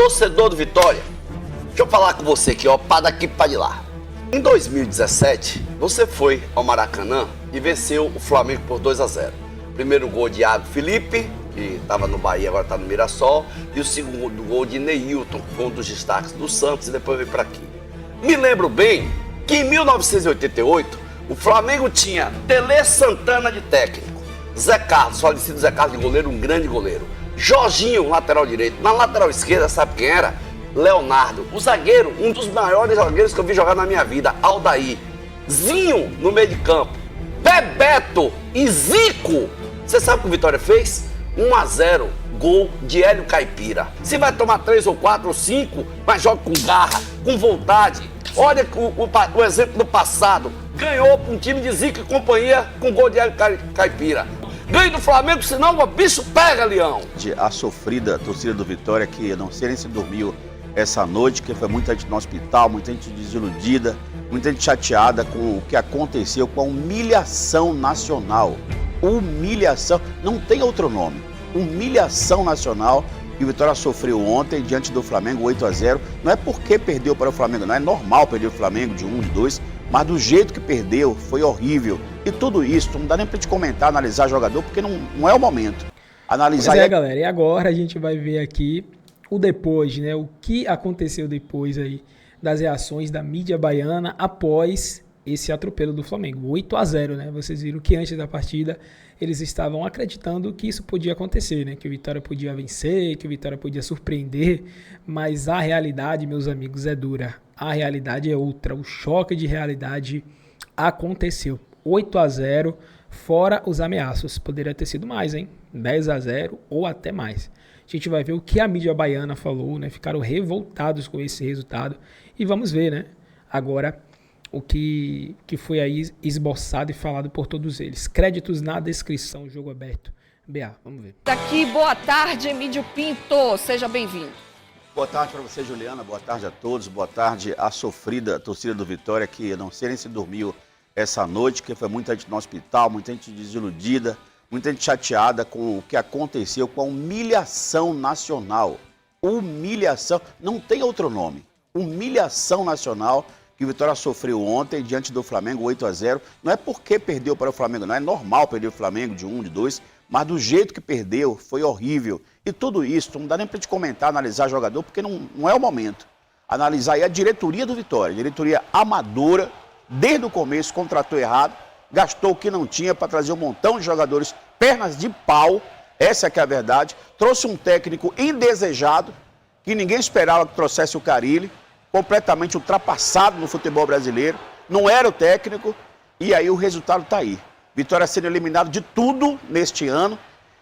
Torcedor do Vitória, deixa eu falar com você aqui, ó, pá daqui pra de lá. Em 2017, você foi ao Maracanã e venceu o Flamengo por 2-0. Primeiro gol de Iago Felipe, que estava no Bahia, agora está no Mirassol, e o segundo gol de Neilton, que foi um dos destaques do Santos, e depois veio para aqui. Me lembro bem que em 1988, o Flamengo tinha Tele Santana de técnico, Zé Carlos, falecido Zé Carlos de goleiro, um grande goleiro, Jorginho, lateral direito, na lateral esquerda, sabe quem era? Leonardo, o zagueiro, um dos maiores zagueiros que eu vi jogar na minha vida, Aldair, Zinho no meio de campo, Bebeto e Zico. Você sabe o que o Vitória fez? 1-0, gol de Hélio Caipira. Se vai tomar 3 ou 4 ou 5, mas joga com garra, com vontade. Olha o exemplo do passado. Ganhou para um time de Zico e companhia com gol de Hélio Caipira. Ganhe do Flamengo, senão o bicho pega, Leão. A sofrida torcida do Vitória, que não sei nem se dormiu essa noite, que foi muita gente no hospital, muita gente desiludida, muita gente chateada com o que aconteceu, com a humilhação nacional. Humilhação, não tem outro nome. Humilhação nacional que o Vitória sofreu ontem diante do Flamengo, 8-0. Não é porque perdeu para o Flamengo, não é normal perder o Flamengo de 1, de 2, mas do jeito que perdeu foi horrível. E tudo isso, não dá nem pra gente comentar, analisar jogador, porque não é o momento. Analisar. Pois é, galera, e agora a gente vai ver aqui o depois, né? O que aconteceu depois aí das reações da mídia baiana após esse atropelo do Flamengo, 8-0, né? Vocês viram que antes da partida eles estavam acreditando que isso podia acontecer, né? Que o Vitória podia vencer, que o Vitória podia surpreender, mas a realidade, meus amigos, é dura. A realidade é outra, o choque de realidade aconteceu. 8-0, fora os ameaços. Poderia ter sido mais, hein? 10-0 ou até mais. A gente vai ver o que a mídia baiana falou, né? Ficaram revoltados com esse resultado. E vamos ver, né? Agora, o que foi aí esboçado e falado por todos eles. Créditos na descrição, jogo aberto. BA, vamos ver. Daqui, boa tarde, Emílio Pinto. Seja bem-vindo. Boa tarde para você, Juliana. Boa tarde a todos. Boa tarde à sofrida torcida do Vitória, que não sei nem se dormiu essa noite, que foi muita gente no hospital, muita gente desiludida, muita gente chateada com o que aconteceu, com a humilhação nacional. Humilhação, não tem outro nome. Humilhação nacional que o Vitória sofreu ontem diante do Flamengo, 8-0. Não é porque perdeu para o Flamengo, não é normal perder o Flamengo de 1, de 2, mas do jeito que perdeu foi horrível. E tudo isso, não dá nem para gente comentar, analisar jogador, porque não é o momento. Analisar aí a diretoria do Vitória, diretoria amadora, desde o começo contratou errado, gastou o que não tinha para trazer um montão de jogadores, pernas de pau, essa que é a verdade. Trouxe um técnico indesejado, que ninguém esperava que trouxesse o Carille, completamente ultrapassado no futebol brasileiro, não era o técnico, e aí o resultado está aí. Vitória sendo eliminado de tudo neste ano,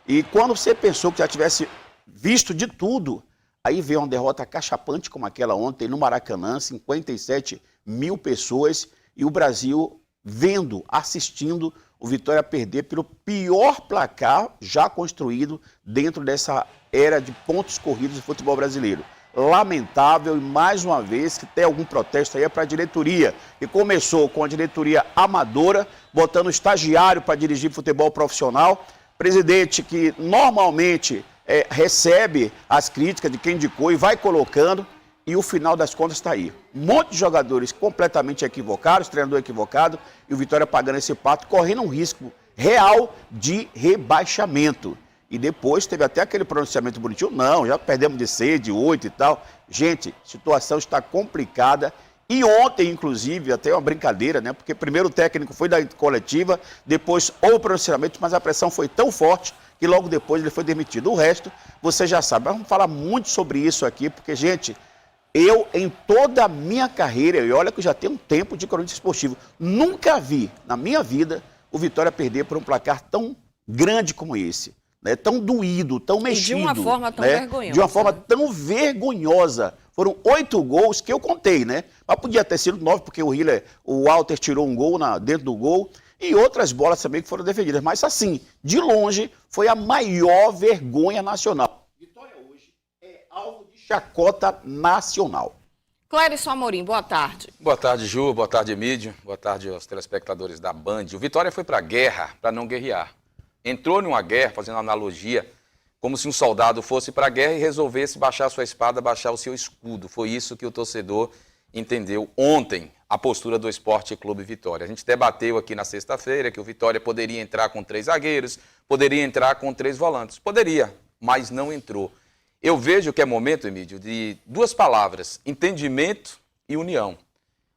e quando você pensou que já tivesse visto de tudo, aí veio uma derrota cachapante como aquela ontem no Maracanã, 57 mil pessoas, e o Brasil vendo, assistindo o Vitória perder pelo pior placar já construído dentro dessa era de pontos corridos do futebol brasileiro. Lamentável, e mais uma vez que tem algum protesto aí é para a diretoria, que começou com a diretoria amadora, botando estagiário para dirigir futebol profissional, presidente que normalmente recebe as críticas de quem indicou e vai colocando, e o final das contas está aí. Um monte de jogadores completamente equivocados, treinador equivocado, e o Vitória pagando esse pato, correndo um risco real de rebaixamento. E depois teve até aquele pronunciamento bonitinho, não, já perdemos de 6, de 8 e tal. Gente, a situação está complicada. E ontem, inclusive, até uma brincadeira, né? Porque primeiro o técnico foi da coletiva, depois houve o pronunciamento, mas a pressão foi tão forte que logo depois ele foi demitido. O resto, você já sabe. Mas vamos falar muito sobre isso aqui, porque, gente, eu, em toda a minha carreira, e olha que eu já tenho um tempo de cronista esportivo, nunca vi, na minha vida, o Vitória perder por um placar tão grande como esse. Né, tão doído, tão mexido. De uma forma tão vergonhosa. De uma forma tão vergonhosa. Foram 8 gols que eu contei, né? Mas podia ter sido 9, porque o Walter tirou um gol dentro do gol. E outras bolas também que foram defendidas. Mas assim, de longe, foi a maior vergonha nacional. Vitória hoje é alvo de chacota nacional. Clérison Amorim, boa tarde. Boa tarde, Ju. Boa tarde, Emílio. Boa tarde aos telespectadores da Band. O Vitória foi para a guerra para não guerrear. Entrou numa guerra, fazendo analogia como se um soldado fosse para a guerra e resolvesse baixar sua espada, baixar o seu escudo. Foi isso que o torcedor entendeu ontem, a postura do Sport Clube Vitória. A gente debateu aqui na sexta-feira que o Vitória poderia entrar com 3 zagueiros, poderia entrar com 3 volantes. Poderia, mas não entrou. Eu vejo que é momento, Emílio, de 2 palavras, entendimento e união.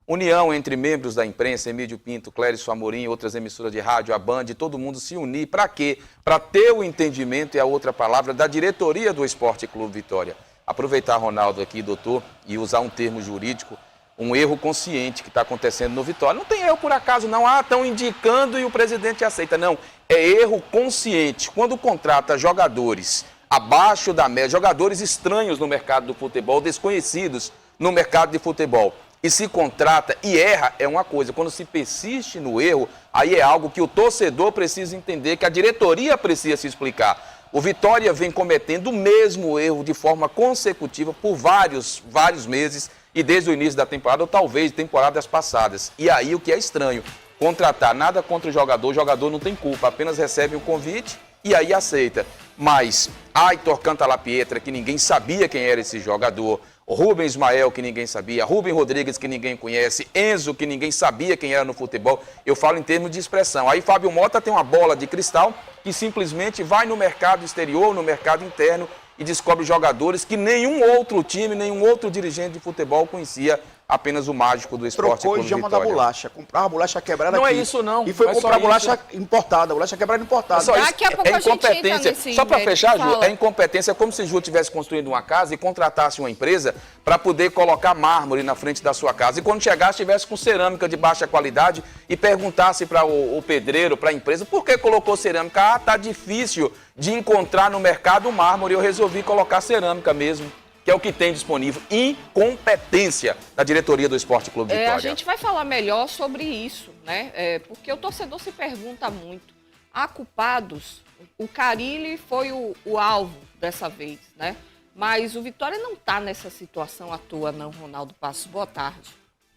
União entre membros da imprensa, Emílio Pinto, Clérisio Amorim, outras emissoras de rádio, a Band, todo mundo se unir. Para quê? Para ter o entendimento, e a outra palavra, da diretoria do Sport Clube Vitória. Aproveitar, Ronaldo, aqui, doutor, e usar um termo jurídico, um erro consciente que está acontecendo no Vitória. Não tem erro por acaso, não. Estão indicando e o presidente aceita. Não, é erro consciente. Quando contrata jogadores abaixo da média, jogadores estranhos no mercado do futebol, desconhecidos no mercado de futebol, e se contrata e erra, é uma coisa. Quando se persiste no erro, aí é algo que o torcedor precisa entender, que a diretoria precisa se explicar. O Vitória vem cometendo o mesmo erro de forma consecutiva por vários meses e desde o início da temporada, ou talvez temporadas passadas. E aí o que é estranho, contratar nada contra o jogador não tem culpa, apenas recebe um convite e aí aceita. Mas Aitor Cantalapietra, que ninguém sabia quem era esse jogador, Rubem Ismael, que ninguém sabia, Rubem Rodrigues, que ninguém conhece, Enzo, que ninguém sabia quem era no futebol, eu falo em termos de expressão. Aí Fábio Mota tem uma bola de cristal que simplesmente vai no mercado exterior, no mercado interno e descobre jogadores que nenhum outro time, nenhum outro dirigente de futebol conhecia, apenas o mágico do Esporte Trocou Clube e chama da Vitória. bolacha. Comprava a bolacha quebrada Não aqui. é isso, não. E foi Não é comprar só a bolacha isso. importada, a bolacha quebrada importada. Só isso. Daqui a pouco a gente entra incompetência. nesse Só para mérito. fechar, Ju, Fala. é incompetência. É como se Ju tivesse construído uma casa e contratasse uma empresa para poder colocar mármore na frente da sua casa. E quando chegasse, estivesse com cerâmica de baixa qualidade e perguntasse para o pedreiro, para a empresa, por que colocou cerâmica? Tá difícil de encontrar no mercado mármore. Eu resolvi colocar cerâmica mesmo, que é o que tem disponível. Incompetência da diretoria do Esporte Clube Vitória. A gente vai falar melhor sobre isso, né? Porque o torcedor se pergunta muito. Há culpados? O Carille foi o alvo dessa vez, né? Mas o Vitória não está nessa situação à toa, não, Ronaldo Passos. Boa tarde.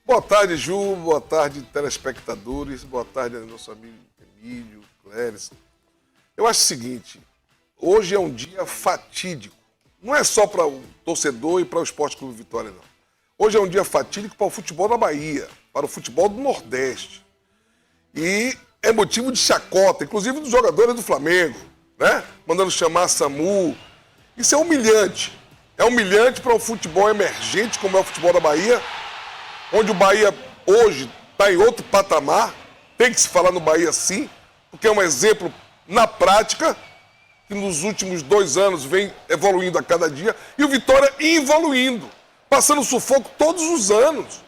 Boa tarde, Ju. Boa tarde, telespectadores. Boa tarde, nosso amigo Emílio, Cléris. Eu acho o seguinte, hoje é um dia fatídico. Não é só para o torcedor e para o Esporte Clube Vitória, não. Hoje é um dia fatídico para o futebol da Bahia, para o futebol do Nordeste. E é motivo de chacota, inclusive dos jogadores do Flamengo, né? Mandando chamar SAMU. Isso é humilhante. É humilhante para um futebol emergente, como é o futebol da Bahia, onde o Bahia hoje está em outro patamar. Tem que se falar no Bahia sim, porque é um exemplo na prática, que nos últimos 2 anos vem evoluindo a cada dia, e o Vitória evoluindo, passando sufoco todos os anos.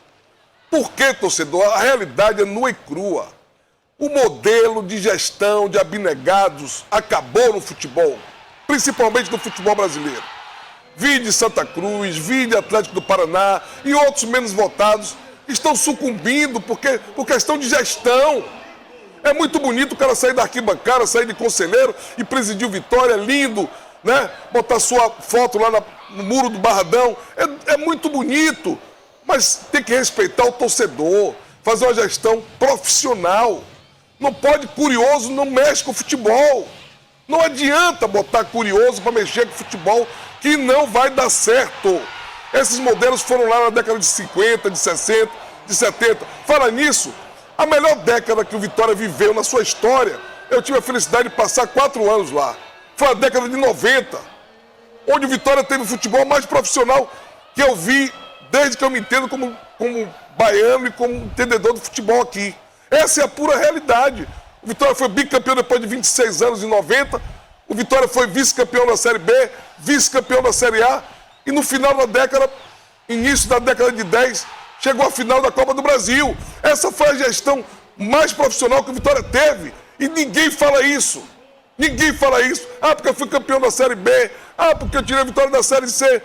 Por quê, torcedor? A realidade é nua e crua. O modelo de gestão de abnegados acabou no futebol, principalmente no futebol brasileiro. Vide Santa Cruz, vide Atlético do Paraná e outros menos votados estão sucumbindo por questão de gestão. É muito bonito o cara sair da arquibancada, sair de conselheiro e presidir o Vitória, lindo, né? Botar sua foto lá no muro do Barradão. É muito bonito, mas tem que respeitar o torcedor, fazer uma gestão profissional. Não pode, curioso não mexe com o futebol. Não adianta botar curioso para mexer com o futebol, que não vai dar certo. Esses modelos foram lá na década de 50, de 60, de 70. Fala nisso. A melhor década que o Vitória viveu na sua história, eu tive a felicidade de passar 4 anos lá. Foi a década de 90, onde o Vitória teve o futebol mais profissional que eu vi desde que eu me entendo como baiano e como entendedor do futebol aqui. Essa é a pura realidade. O Vitória foi bicampeão depois de 26 anos, em 90. O Vitória foi vice-campeão da Série B, vice-campeão da Série A. E no final da década, início da década de 10, chegou à final da Copa do Brasil. Essa foi a gestão mais profissional que o Vitória teve. E ninguém fala isso. Ninguém fala isso. Porque eu fui campeão da Série B. Porque eu tirei a Vitória da Série C.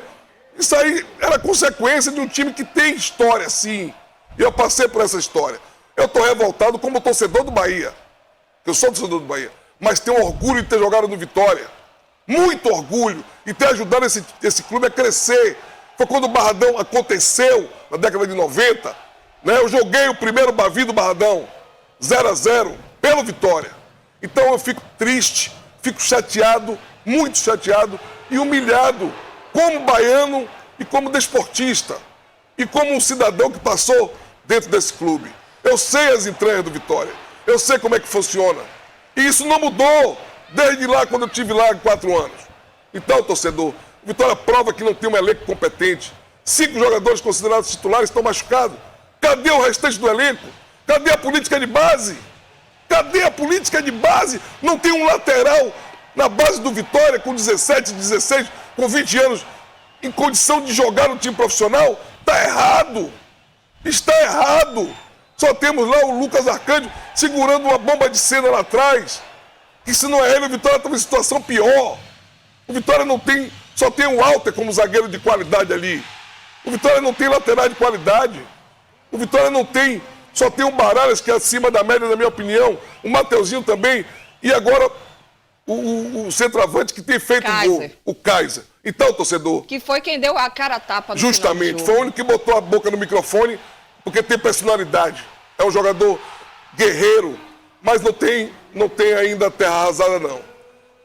Isso aí era consequência de um time que tem história, sim. E eu passei por essa história. Eu estou revoltado como torcedor do Bahia. Eu sou torcedor do Bahia. Mas tenho orgulho de ter jogado no Vitória. Muito orgulho. E ter ajudado esse clube a crescer. Foi quando o Barradão aconteceu, na década de 90. Né? Eu joguei o primeiro Bavi do Barradão, 0-0, pelo Vitória. Então eu fico triste, fico chateado muito chateado e humilhado como baiano e como desportista e como um cidadão que passou dentro desse clube. Eu sei as entranhas do Vitória, eu sei como é que funciona. E isso não mudou desde lá, quando eu estive lá há 4 anos. Então, torcedor, o Vitória prova que não tem um elenco competente. 5 jogadores considerados titulares estão machucados. Cadê o restante do elenco? Cadê a política de base? Cadê a política de base? Não tem um lateral na base do Vitória com 17, 16, com 20 anos, em condição de jogar no time profissional? Está errado. Está errado. Só temos lá o Lucas Arcanjo segurando uma bomba de cena lá atrás. E se não é ele, o Vitória está numa situação pior. O Vitória não tem, só tem o Walter como zagueiro de qualidade ali. O Vitória não tem lateral de qualidade. O Vitória não tem, só tem o Baralhas, que é acima da média, na minha opinião. O Mateuzinho também. E agora o centroavante que tem feito o gol, o Kaiser. Então, torcedor... Que foi quem deu a cara a tapa no Justamente, final do jogo. foi o único que botou a boca no microfone, porque tem personalidade. É um jogador guerreiro, mas não tem ainda terra arrasada, não.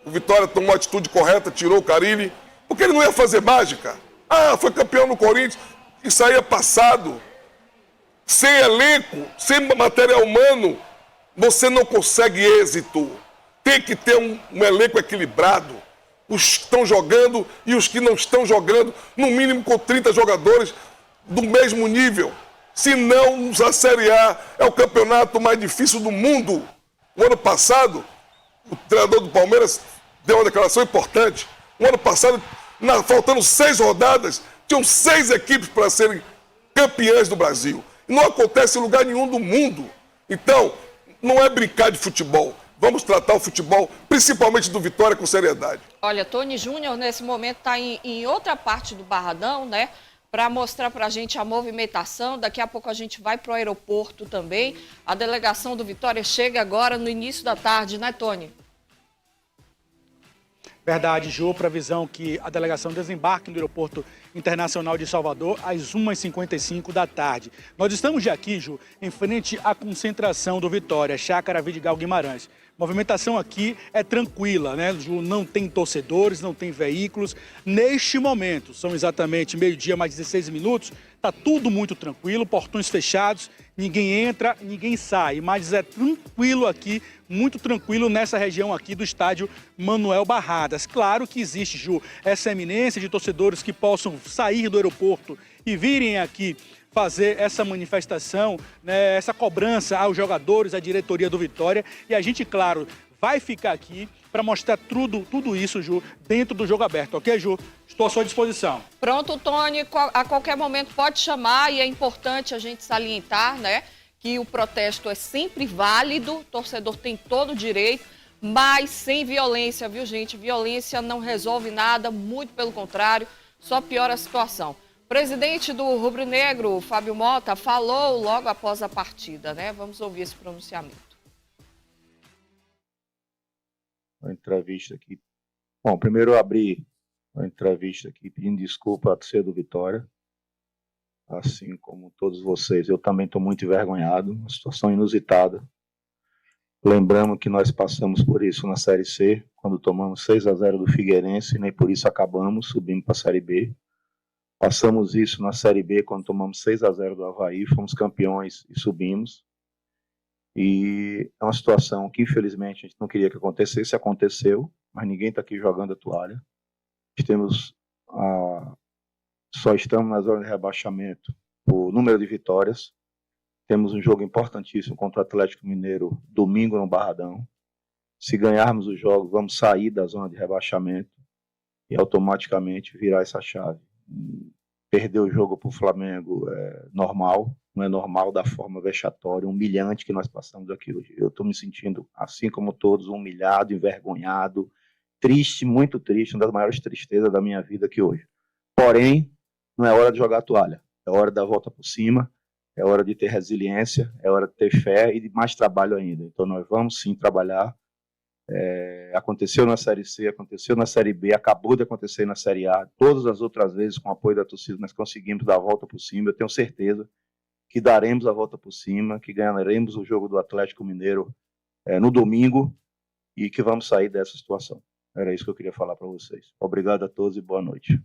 O Vitória tomou a atitude correta, tirou o Carille, porque ele não ia fazer mágica. Ah, foi campeão no Corinthians, isso aí é passado. Sem elenco, sem material humano, você não consegue êxito. Tem que ter um elenco equilibrado. Os que estão jogando e os que não estão jogando, no mínimo com 30 jogadores do mesmo nível. Senão, a Série A é o campeonato mais difícil do mundo. O ano passado, o treinador do Palmeiras deu uma declaração importante. O ano passado, faltando 6 rodadas, tinham 6 equipes para serem campeãs do Brasil. Não acontece em lugar nenhum do mundo. Então, não é brincar de futebol. Vamos tratar o futebol, principalmente do Vitória, com seriedade. Olha, Tony Júnior, nesse momento, está em outra parte do Barradão, né? Para mostrar para a gente a movimentação. Daqui a pouco a gente vai para o aeroporto também. A delegação do Vitória chega agora no início da tarde, né, Tony? Verdade, Ju, previsão que a delegação desembarque no Aeroporto Internacional de Salvador às 1h55 da tarde. Nós estamos de aqui, Ju, em frente à concentração do Vitória, Chácara Vidigal Guimarães. A movimentação aqui é tranquila, né, Ju? Não tem torcedores, não tem veículos. Neste momento, são exatamente meio-dia mais 16 minutos, está tudo muito tranquilo, portões fechados, ninguém entra, ninguém sai, mas é tranquilo aqui, muito tranquilo nessa região aqui do estádio Manuel Barradas. Claro que existe, Ju, essa eminência de torcedores que possam sair do aeroporto e virem aqui fazer essa manifestação, né, essa cobrança aos jogadores, à diretoria do Vitória. E a gente, claro, vai ficar aqui para mostrar tudo isso, Ju, dentro do jogo aberto. Ok, Ju? Estou à sua disposição. Pronto, Tony, a qualquer momento pode chamar, e é importante a gente salientar, né, que o protesto é sempre válido, o torcedor tem todo o direito, mas sem violência, viu, gente? Violência não resolve nada, muito pelo contrário, só piora a situação. O presidente do Rubro Negro, Fábio Mota, falou logo após a partida, né? Vamos ouvir esse pronunciamento. Uma entrevista aqui. Bom, primeiro eu abri a entrevista aqui pedindo desculpa à torcida do Vitória. Assim como todos vocês, eu também estou muito envergonhado, uma situação inusitada. Lembramos que nós passamos por isso na Série C, quando tomamos 6-0 do Figueirense, nem por isso acabamos, subimos para a Série B. Passamos isso na Série B, quando tomamos 6-0 do Avaí, fomos campeões e subimos. E é uma situação que, infelizmente, a gente não queria que acontecesse, aconteceu, mas ninguém está aqui jogando a toalha. Só estamos na zona de rebaixamento por número de vitórias. Temos um jogo importantíssimo contra o Atlético Mineiro, domingo no Barradão. Se ganharmos o jogo, vamos sair da zona de rebaixamento e automaticamente virar essa chave. Perder o jogo para o Flamengo é normal, não é normal da forma vexatória, humilhante que nós passamos aqui hoje. Eu estou me sentindo, assim como todos, humilhado, envergonhado, triste, muito triste, uma das maiores tristezas da minha vida aqui hoje. Porém, não é hora de jogar a toalha, é hora de dar a volta por cima, é hora de ter resiliência, é hora de ter fé e de mais trabalho ainda. Então nós vamos sim trabalhar. Aconteceu na Série C, aconteceu na Série B, acabou de acontecer na Série A. Todas as outras vezes, com o apoio da torcida, nós conseguimos dar a volta por cima. Eu tenho certeza que daremos a volta por cima, que ganharemos o jogo do Atlético Mineiro no domingo e que vamos sair dessa situação. Era isso que eu queria falar para vocês. Obrigado a todos e boa noite.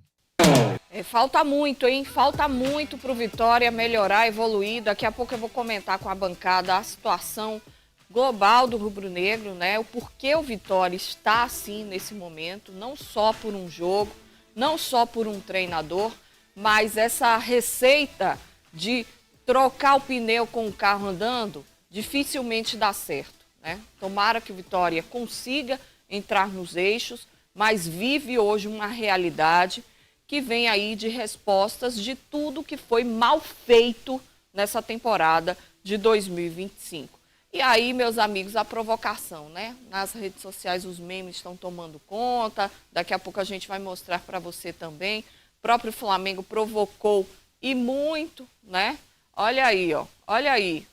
Falta muito, hein? Falta muito para o Vitória melhorar, evoluir. Daqui a pouco eu vou comentar com a bancada a situação global do rubro-negro, né? O porquê o Vitória está assim nesse momento, não só por um jogo, não só por um treinador, mas essa receita de trocar o pneu com o carro andando dificilmente dá certo, né? Tomara que o Vitória consiga entrar nos eixos, mas vive hoje uma realidade que vem aí de respostas de tudo que foi mal feito nessa temporada de 2025. E aí, meus amigos, a provocação, né? Nas redes sociais os memes estão tomando conta, daqui a pouco a gente vai mostrar para você também. O próprio Flamengo provocou e muito, né? Olha aí, ó, olha aí.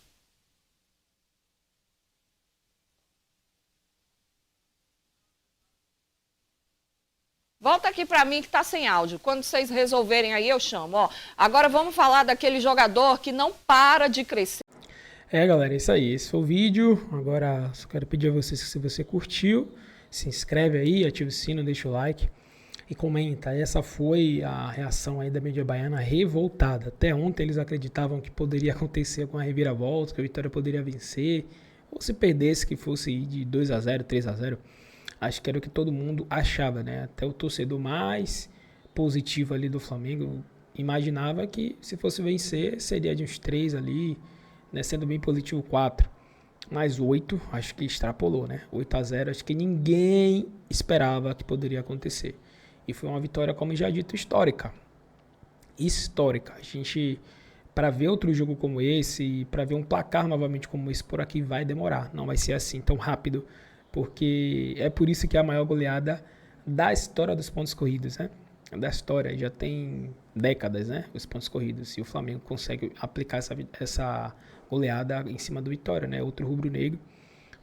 Volta aqui para mim que tá sem áudio. Quando vocês resolverem aí, eu chamo. Ó, agora vamos falar daquele jogador que não para de crescer. Galera, é isso aí. Esse foi o vídeo. Agora, só quero pedir a vocês que se você curtiu, se inscreve aí, ativa o sino, deixa o like e comenta. Essa foi a reação aí da mídia baiana revoltada. Até ontem eles acreditavam que poderia acontecer com a reviravolta, que a Vitória poderia vencer, ou se perdesse que fosse ir de 2-0, 3-0. Acho que era o que todo mundo achava, né? Até o torcedor mais positivo ali do Flamengo imaginava que se fosse vencer seria de uns 3 ali, né? Sendo bem positivo 4. Mas 8, acho que extrapolou, né? 8-0, acho que ninguém esperava que poderia acontecer. E foi uma vitória, como já dito, histórica. Histórica. A gente, para ver outro jogo como esse, para ver um placar novamente como esse por aqui, vai demorar. Não vai ser assim tão rápido. Porque é por isso que é a maior goleada da história dos pontos corridos, né? Da história, já tem décadas, né? Os pontos corridos. E o Flamengo consegue aplicar essa goleada em cima do Vitória, né? Outro rubro-negro.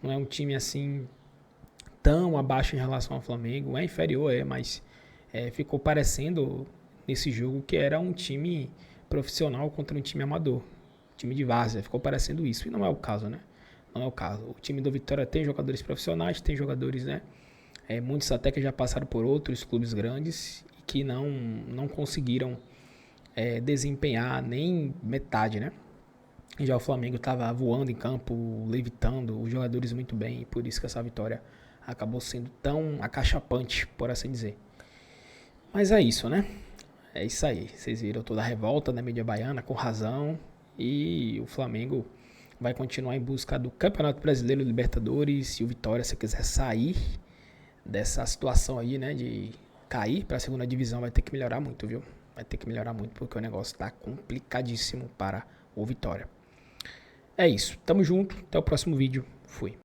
Não é um time assim tão abaixo em relação ao Flamengo. É inferior, mas ficou parecendo nesse jogo que era um time profissional contra um time amador. Time de várzea. Ficou parecendo isso. E não é o caso, né? Não é o caso. O time do Vitória tem jogadores profissionais, tem jogadores, né? Muitos até que já passaram por outros clubes grandes e que não conseguiram desempenhar nem metade, né? Já o Flamengo estava voando em campo, levitando os jogadores muito bem, e por isso que essa vitória acabou sendo tão acachapante, por assim dizer. Mas é isso, né? É isso aí. Vocês viram toda a revolta da mídia baiana, com razão, e o Flamengo vai continuar em busca do Campeonato Brasileiro, Libertadores, e o Vitória, se quiser sair dessa situação aí, né, de cair para a segunda divisão, vai ter que melhorar muito, viu? Vai ter que melhorar muito, porque o negócio tá complicadíssimo para o Vitória. É isso, tamo junto, até o próximo vídeo, fui.